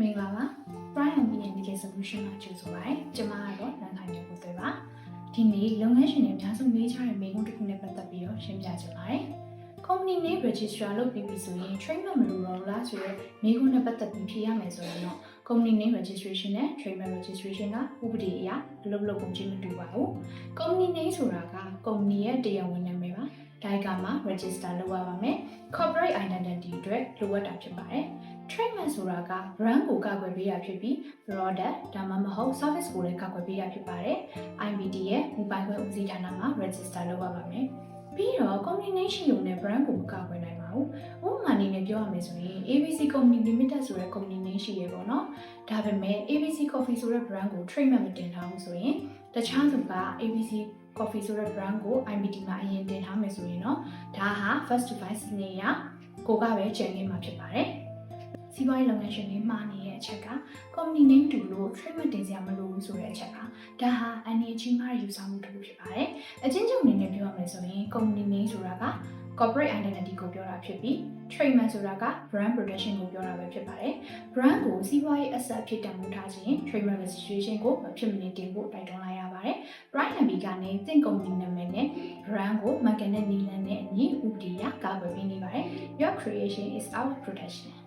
မင်္ဂလာပါ Prime Media Solution မှာကြိုဆိုပါရစေ။ကျွန်မကတော့လန်ခိုင်မျိုးကိုတွေ့ပါ။ဒီနေ့လုပ်ငန်းရှင်တွေအများဆုံးမေးကြတဲ့မေးခွန်းတစ်ခုနဲ့ပတ်သက်ပြီးတော့ရှင်းပြချင်ပါတယ်။ Company name register လုပ်ပြီးပြီဆိုရင် trademark မလိုတော့ဘူးလားဆိုတော့မေးခွန်းနဲ့ပတ်သက်ပြီးဖြေရမယ်ဆိုရင်တော့ Company name registration နဲ့ trademark registration ကဥပဒေအရဘယ်လိုပုံချင်းမတူပါဘူး။ Company name ဆိုတာက company ရဲ့တရားဝင်နာမည်ပါ။ဒါကမှ register လုပ်ရပါမယ်။ Corporate identity အတွက်လိုအပ်တာဖြစ်ပါတယ်။ Trademark ဆိုတာက brand ကိုကာကွယ်ပေးရဖြစ်ပြီး product ဒါမှမဟုတ် service ကိုလည်းကာကွယ်ပေးရဖြစ်ပါတယ်။ IBD ရဲ့မူပိုင်ခွင့်ဦးစီးဌာနမှာ register လုပ်ရပါမယ်။ပြီးတော့ company name ရှိုံနဲ့ brand ကိုမကာကွယ်နိုင်ပါဘူး။ဥပမာအနေနဲ့ပြောရမယ်ဆိုရင် ABC Company Limited ဆိုတဲ့ company name ရှိရပေါ့နော်။ဒါပေမဲ့ ABC Coffee ဆိုတဲ့ brand ကို trademark မတင်ထားဘူးဆိုရင်တခြားသူက ABC Coffee ဆိုတဲ့ brand ကို IBD မှာအရင်တင်ထားမယ်ဆိုရင်တော့ဒါဟာ first to file စနစ်အရကိုကပဲကျန်ခဲ့မှာဖြစ်ပါတယ်။စီးပွားရေးလုပ်ငန်းရှင်တွေမှာနေတဲ့အချက်က company name တူလို့ trademark တင်စရာမလိုဘူးဆိုတဲ့အချက်ပါဒါဟာအန်ဒီအကြီးမားယူဆမှုတစ်ခုဖြစ်ပါတယ်အချင်းချင်းအနေနဲ့ပြောရမယ်ဆိုရင် company name ဆိုတာက corporate identity ကိုပြောတာဖြစ်ပြီး trademark ဆိုတာက brand protection ကိုပြောတာပဲဖြစ်ပါတယ် brand ကိုစီးပွားရေး asset အဖြစ်တန်ဖိုးထားခြင်း trademark registration ကိုမဖြစ်မနေတင်ဖို့တိုက်တွန်းလိုက်ရပါတယ် Prime MB ကနေသင် company နာမည်နဲ့ brand ကိုမှန်ကန်တဲ့နည်းလမ်းနဲ့အညီဥပဒေအရကာကွယ်ပေးနေပါတယ် Your creation is our protection